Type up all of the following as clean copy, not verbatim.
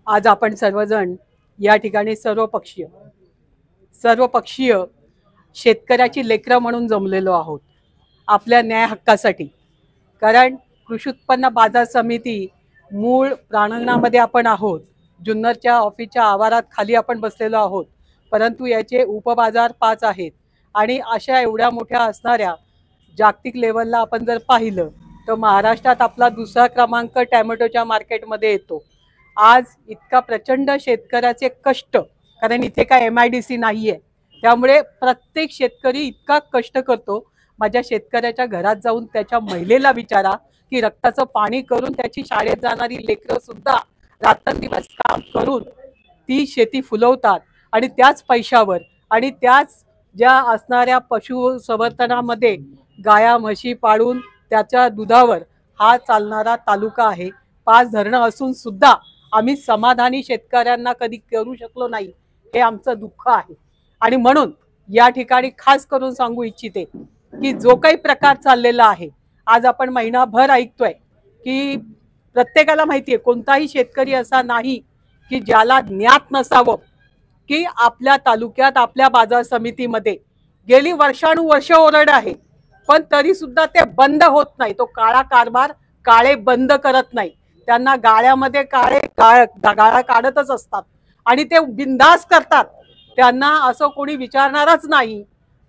आज आपण सर्वजण या ठिकाणी सर्वपक्षीय शेतकऱ्याची लेकरं म्हणून जमलेलो आहोत आपल्या न्याय हक्कासाठी। कारण कृषी उत्पन्न बाजार समिती मूळ प्रांगणामध्ये आपण आहोत, जुन्नरच्या ऑफिसच्या आवारात खाली आपण बसलेलो आहोत, परंतु याचे उपबाजार 5 आहेत आणि अशा एवढ्या मोठ्या असणाऱ्या जागतिक लेवलला आपण जर पाहिलं तर महाराष्ट्रात आपला दुसरा क्रमांक टोमॅटोच्या मार्केटमध्ये येतो। आज इतका प्रचंड शेतकऱ्याचे कष्ट, कारण इथे काय MIDC नाहीये, त्यामुळे प्रत्येक शेतकरी इतका कष्ट करतो। माझ्या शेतकऱ्याच्या घरात जाऊन त्याच्या महिलेला विचारा की रक्ताचं पाणी करून त्याची शाळेत जाणारी लेकरं सुद्धा रात्रंदिवस काम करून ती शेती फुलवतात आणि त्याच पैशावर आणि त्याच ज्या असणाऱ्या पशु संवर्धनामध्ये गाया म्हशी पाळून त्याच्या दुधावर हा चालणारा तालुका आहे। 5 धरणं असून सुद्धा आम्ही समाधानी शेतकऱ्यांना कधी करू शकलो नाही, हे आमचं दुःख आहे। आणि म्हणून या ठिकाणी खास करून सांगू इच्छिते की जो काही प्रकार चाललेला आहे, आज आपण महिनाभर ऐकतोय की प्रत्येकाला माहितीये कोणताही शेतकरी असा नाही की ज्याला ज्ञात नसावं की आपल्या तालुक्यात आपल्या बाजार समितीमध्ये गेली वर्षानुवर्ष ओरड आहे, पण तरी सुद्धा ते बंद होत नाही। तो काळा कारभार काळे बंद करत नाही, त्यांना गाळ्यामध्ये गाळा काढतच असतात आणि ते बिंदास करतात। त्यांना असं कोणी विचारणारच नाही,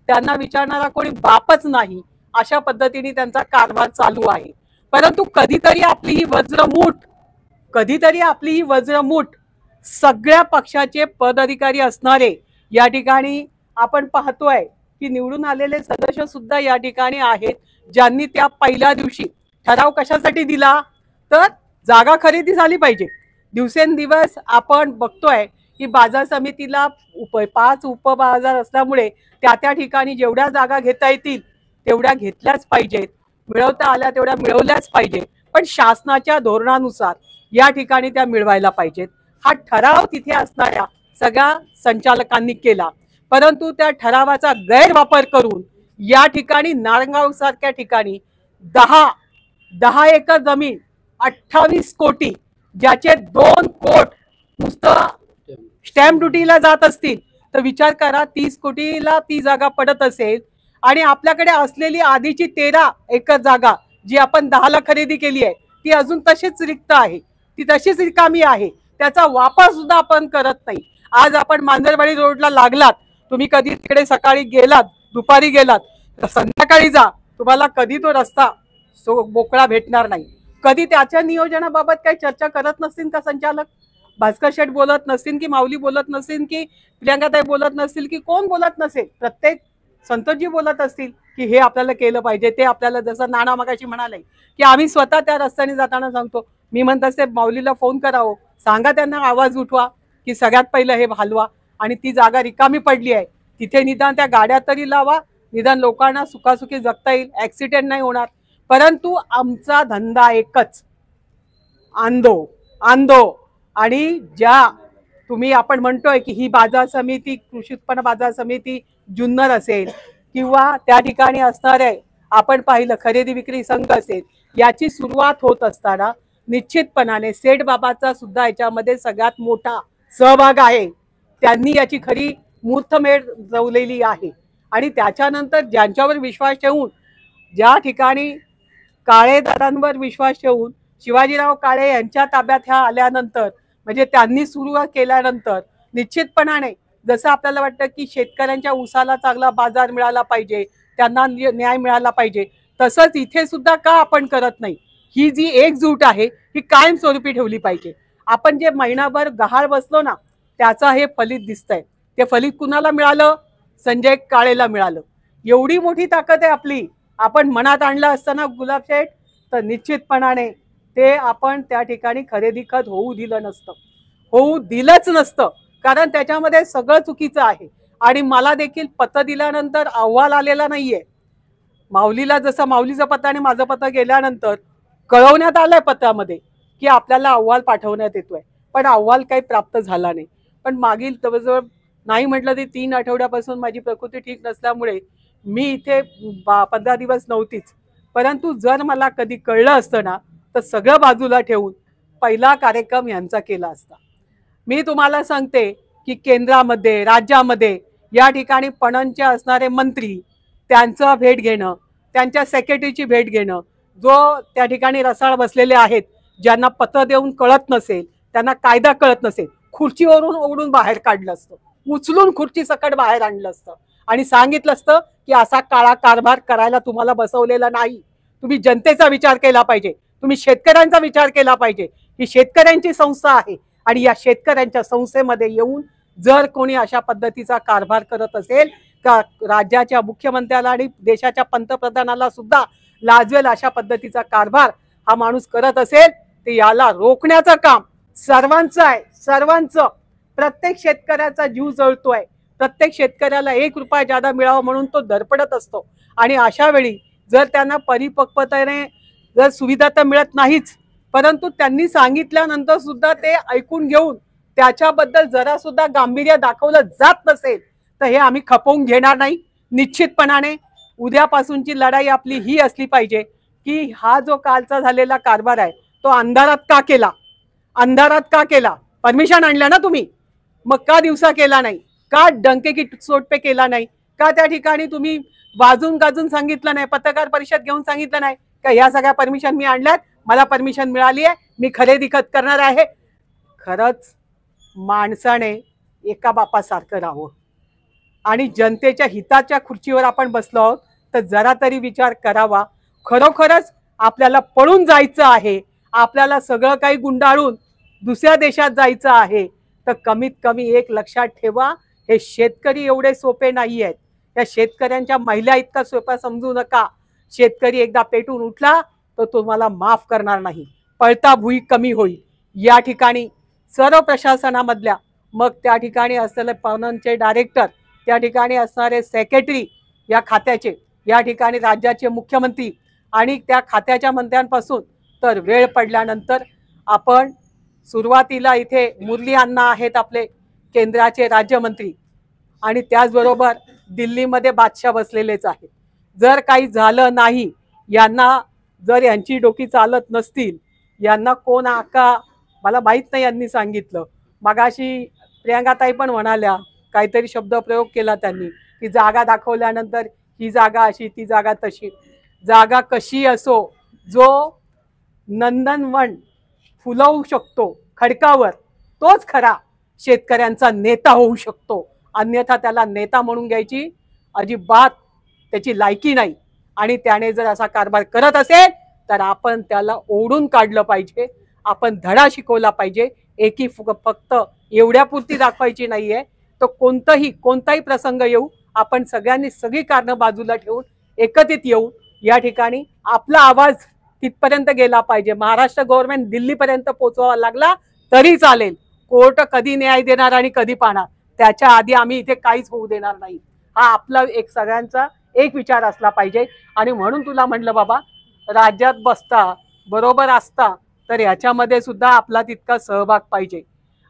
त्यांना विचारणारा कोणी बापच नाही, अशा पद्धतीने त्यांचा कारभार चालू आहे। परंतु कधीतरी आपली ही वज्रमूठ सगळ्या पक्षाचे पदाधिकारी असणारे या ठिकाणी आपण पाहतोय की निवडून आलेले सदस्य सुद्धा या ठिकाणी आहेत, ज्यांनी त्या पहिल्या दिवशी ठराव कशासाठी दिला तर जागा खरेदी झाली पाहिजे। दिवसेंदिवस आपण बघतोय की बाजार समितीला 5 उपबाजार असल्यामुळे त्या ठिकाणी जेवढ्या जागा घेता येतील तेवढ्या घेतल्याच पाहिजेत, मिळवता आल्या तेवढ्या मिळवल्याच पाहिजे, पण शासनाच्या धोरणानुसार या ठिकाणी त्या मिळवायला पाहिजेत। हा ठराव तिथे असणाऱ्या सगळ्या संचालकांनी केला, परंतु त्या ठरावाचा गैरवापर करून या ठिकाणी नारंगाव सारख्या ठिकाणी 10 एकर जमीन 28 कोटी, ज्याचे 2 कोट नुसतं स्टॅम्प ड्युटीला जात असतील तर विचार करा 30 कोटीला ती जागा पडत असेल आणि आपल्याकडे असलेली आधीची 13 एकर जागा जी आपण 10ला खरेदी केली आहे ती अजून तशीच रिक्त आहे, ती तशीच रिकामी आहे, त्याचा वापर सुद्धा आपण करत नाही। आज आपण मांजरवाडी रोडला लागलात, तुम्ही कधी तिकडे सकाळी गेलात, दुपारी गेलात, संध्याकाळी जा, तुम्हाला कधी तो रस्ता मोकळा भेटणार नाही। कधी त्याच्या नियोजनाबाबत काही चर्चा करत नसतील का संचालक? भास्कर शेठ बोलत नसतील की माऊली बोलत नसतील की प्रियंकाताई बोलत नसतील की कोण बोलत नसेल, प्रत्येक संतोषजी बोलत असतील की हे आपल्याला केलं पाहिजे, ते आपल्याला, जसं नाना मगाशी म्हणाले की आम्ही स्वतः त्या रस्त्याने जाताना सांगतो, मी म्हणत असते माऊलीला फोन करावं, सांगा त्यांना आवाज उठवा की सगळ्यात पहिलं हे हलवा आणि ती जागा रिकामी पडली आहे तिथे निदान त्या गाड्या तरी लावा, निदान लोकांना सुखासुखी जगता येईल, ऍक्सिडेंट नाही होणार। परंतु आमचा धंदा एकच, आंदो आणि ज्या तुम्ही आपण म्हणतोय की ही बाजार समिती कृषी उत्पन्न बाजार समिती जुन्नर असेल किंवा त्या ठिकाणी असणारे आपण पाहिलं खरेदी विक्री संघ असेल, याची सुरुवात होत असताना निश्चितपणाने सेठ बाबाचा सुद्धा याच्यामध्ये सगळ्यात मोठा सहभाग आहे। त्यांनी याची खरी मुहूर्तमेढ जवलेली आहे आणि त्याच्यानंतर ज्यांच्यावर विश्वास ठेवून, ज्या ठिकाणी काळे दादांवर विश्वास ठेवून शिवाजीराव काळे यांच्या ताब्यात ह्या आल्यानंतर, म्हणजे त्यांनी सुरुवात केल्यानंतर निश्चितपणाने जसं आपल्याला वाटतं की शेतकऱ्यांच्या ऊसाला चांगला बाजार मिळाला पाहिजे, त्यांना न्याय मिळाला पाहिजे, तसंच इथे सुद्धा का आपण करत नाही? ही जी एकजूट आहे ही कायमस्वरूपी ठेवली पाहिजे। आपण जे महिनाभर गहाळ बसलो ना, त्याचा हे फलित दिसतंय। ते फलित कुणाला मिळालं? संजय काळेला मिळालं। एवढी मोठी ताकद आहे आपली, आपण मनात आणलं असताना गुलाब शेठ तर निश्चितपणाने ते आपण त्या ठिकाणी खरेदी खत होऊ दिलंच नसतं, कारण त्याच्यामध्ये सगळं चुकीचं आहे। आणि मला देखील पत्र दिल्यानंतर अहवाल आलेला नाहीये, माऊलीला जसं माऊलीचं पत्र आणि माझं पत्र गेल्यानंतर कळवण्यात आलंय पत्रामध्ये की आपल्याला अहवाल पाठवण्यात येतोय, पण अहवाल काही प्राप्त झाला नाही। पण मागील जवळजवळ नाही म्हटलं तरी 3 आठवड्यापासून माझी प्रकृती ठीक नसल्यामुळे मी इथे 15 दिवस नव्हतीच, परंतु जर मला कधी कळलं असतं ना तर सगळं बाजूला ठेवून पहिला कार्यक्रम यांचा केला असता। मी तुम्हाला सांगते की केंद्रामध्ये राज्यामध्ये या ठिकाणी पणनचे असणारे मंत्री त्यांचं भेट घेणं, त्यांच्या सेक्रेटरीची भेट घेणं, जो त्या ठिकाणी रसाळ बसलेले आहेत ज्यांना पत्र देऊन कळत नसेल, त्यांना कायदा कळत नसेल, खुर्चीवरून ओढून बाहेर काढलं असतं, उचलून खुर्ची सकट बाहेर आणलं असतं आणि सांगितलं असतं की असा काळा कारभार करायला तुम्हाला बसवलेला नाही. तुम्ही जनतेचा विचार केला पाहिजे, तुम्ही शेतकऱ्यांचा विचार केला पाहिजे. ही शेतकऱ्यांची संस्था आहे आणि या शेतकऱ्यांच्या संस्थेमध्ये येऊन जर कोणी अशा पद्धतीचा कारभार करत असेल का राज्याच्या मुख्यमंत्र्याला आणि देशाच्या पंतप्रधानाला सुद्धा लाजवेल अशा पद्धतीचा कारभार हा माणूस करत असेल तर याला रोखण्याचं काम सर्वांचं आहे. सर्वांचं, प्रत्येक शेतकऱ्याचा जीव जळतोय, प्रत्येक शेतकऱ्याला 1 रुपया जादा मिळावा म्हणून तो धडपडत असतो आणि अशा वेळी जर त्यांना परिपक्वतेने जर सुविधा तर मिळत नाहीच, परंतु त्यांनी सांगितल्यानंतर सुद्धा ते ऐकून घेऊन त्याच्याबद्दल जरा सुद्धा गांभीर्य दाखवलं जात नसेल तर हे आम्ही खपवून घेणार नाही. निश्चितपणाने उद्यापासूनची लढाई आपली ही असली पाहिजे की हा जो कालचा झालेला कारभार आहे तो अंधारात का केला, अंधारात का केला? परमिशन आणलं ना तुम्ही, मग का दिवसा केला नाही, का डंके की सोटपे केला नाही, का त्या ठिकाणी तुम्ही वाजून गाजून सांगितलं नाही, पत्रकार परिषद घेऊन सांगितलं नाही का ह्या सगळ्या परमिशन मी आणल्यात, मला परमिशन मिळाली आहे, मी खरेदी खत करणार आहे. खरंच माणसाने एका बापासारखं राहावं आणि जनतेच्या हिताच्या खुर्चीवर आपण बसलो आहोत तर जरा तरी विचार करावा. खरोखरच आपल्याला पळून जायचं आहे, आपल्याला सगळं काही गुंडाळून दुसऱ्या देशात जायचं आहे तर कमीत कमी एक लक्षात ठेवा, हे शेतकरी एवढे सोपे नाही आहेत. या शेतकऱ्यांच्या महिला इतका सोपा समजू नका. शेतकरी एकदा पेटून उठला तर तुम्हाला माफ करणार नाही, पळता भुई कमी होईल. या ठिकाणी सर्व प्रशासनामधल्या, मग त्या ठिकाणी असलेले पणनचे डायरेक्टर, त्या ठिकाणी असणारे सेक्रेटरी या खात्याचे, या ठिकाणी राज्याचे मुख्यमंत्री आणि त्या खात्याच्या मंत्र्यांपासून तर वेळ पडल्यानंतर आपण सुरुवातीला इथे मुरली अण्णा आहेत आपले केंद्राचे राज्यमंत्री आणि त्याचबरोबर दिल्लीमध्ये बादशाह बसलेलेच आहेत. जर काही झालं नाही, यांना जर यांची डोकी चालत नसतील, यांना कोण आका मला माहीत नाही, यांनी सांगितलं मगाशी प्रियांकाताई पण म्हणाल्या, काहीतरी शब्दप्रयोग केला त्यांनी की जागा दाखवल्यानंतर ही जागा अशी ती जागा तशी. जागा कशी असो, जो नंदनवन फुलवू शकतो खडकावर तोच खरा शेतकऱ्यांचा नेता होऊ शकतो, अन्यथा त्याला नेता म्हणून घ्यायची अजिबात त्याची लायकी नाही. आणि त्याने जर असा कारभार करत असेल तर आपण त्याला ओढून काढलं पाहिजे, आपण धडा शिकवला पाहिजे. एकी फक्त एवढ्यापुरती दाखवायची नाहीये, तर कोणताही प्रसंग येऊ आपण सगळ्यांनी सगळी कारणं बाजूला ठेवून एकत्रित येऊ. या ठिकाणी आपला आवाज तिथपर्यंत गेला पाहिजे, महाराष्ट्र गव्हर्नमेंट दिल्लीपर्यंत पोहोचवावा लागला तरी चालेल. कोर्ट कधी न्याय देणार आणि कधी पाहणार त्याच्या आधी आम्ही इथे काहीच होऊ देणार नाही. हा आपला एक सगळ्यांचा एक विचार असला पाहिजे. आणि म्हणून तुला म्हटलं बाबा, राज्यात बसता बरोबर असता तर याच्यामध्ये सुद्धा आपला तितका सहभाग पाहिजे.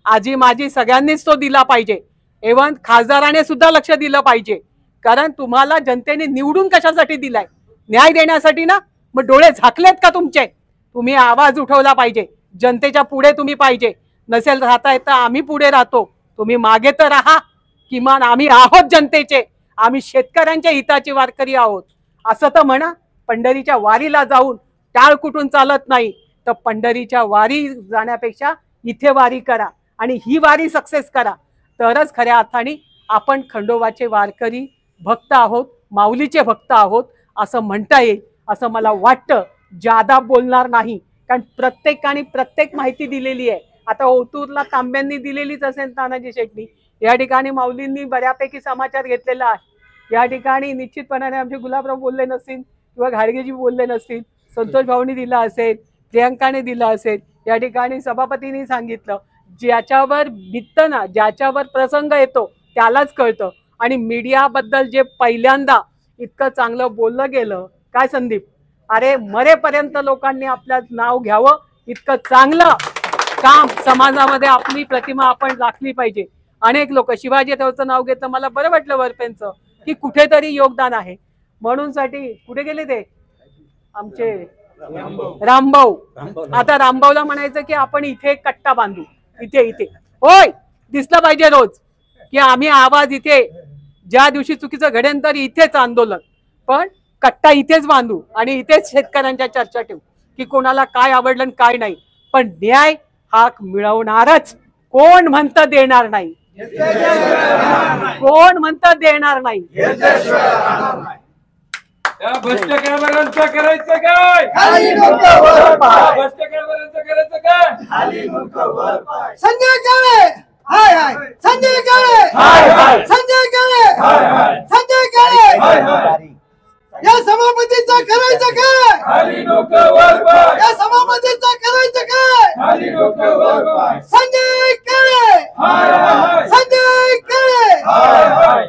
आजी माझी सगळ्यांनीच तो दिला पाहिजे, एव्हन खासदाराने सुद्धा लक्ष दिलं पाहिजे. कारण तुम्हाला जनतेने निवडून कशासाठी दिलाय? न्याय देण्यासाठी ना. मग डोळे झाकलेत का तुमचे? तुम्ही आवाज उठवला पाहिजे, जनतेच्या पुढे तुम्ही पाहिजे. नसेल राहता येतं आम्ही पुढे राहतो, तुम्ही मागे तर राहा. किमान आम्ही आहोत जनतेचे, आम्ही शेतकऱ्यांच्या हिताचे वारकरी आहोत. असं तर म्हणा, पंढरीच्या वारीला जाऊन टाळ कुठून चालत नाही, तर पंढरीच्या वारी जाण्यापेक्षा इथे वारी करा आणि ही वारी सक्सेस करा, तरच खऱ्या अर्थाने आपण खंडोबाचे वारकरी भक्त आहोत, माऊलीचे भक्त आहोत असं म्हणता येईल असं मला वाटतं. जादा बोलणार नाही, कारण प्रत्येकाने प्रत्येक माहिती दिलेली आहे. आता ओतूरला तांब्यांनी दिलेलीच असेल तानाजी शेटनी, या ठिकाणी माऊलींनी बऱ्यापैकी समाचार घेतलेला आहे. या ठिकाणी निश्चितपणाने आमचे गुलाबराव बोलले नसतील किंवा घाडगेजी बोलले नसतील, संतोष भाऊनी दिला असेल, प्रियांकाने दिला असेल, या ठिकाणी सभापतींनी सांगितलं. ज्याच्यावर बित्तं ना, ज्याच्यावर प्रसंग येतो त्यालाच कळतं. आणि मीडियाबद्दल जे पहिल्यांदा इतकं चांगलं बोललं गेलं, काय संदीप, अरे मरेपर्यंत लोकांनी आपलं नाव घ्यावं, इतकं चांगलं काम समाजामध्ये आपली प्रतिमा आपण राखली पाहिजे. अनेक लोक शिवाजी रावचं नाव घेतलं, मला बरं वाटलं वरपेंचं की कुठेतरी योगदान आहे म्हणून. साठी कुठे गेले ते आमचे रामभाऊ. आता रामभाऊला म्हणायचं की आपण इथे कट्टा बांधू, इथे होय, दिसलं पाहिजे रोज की आम्ही आवाज इथे, ज्या दिवशी चुकीचं घडेल तर इथेच आंदोलन, पण कट्टा इथेच बांधू आणि इथेच शेतकऱ्यांच्या चर्चा ठेवू की कोणाला काय आवडलं आणि काय नाही, पण न्याय हा मिळवणारच. कोण म्हणतं देणार नाही, कोण म्हणतं देणार नाही. भ्रष्ट कारभारांचं करायचं काय? भ्रष्ट कारभारांचं करायचं काय? संजय काळे हाय हाय, संजय काळे हाय हाय, संजय काळे हाय हाय, संजय काळे हाय हाय. या सभापतीचा करायचं काय? खाली डोकं वर पाय. या सभापतीचा करायचं काय? खाली डोकं वर पाय. संजय काळे हाय हाय. संजय काळे हाय हाय.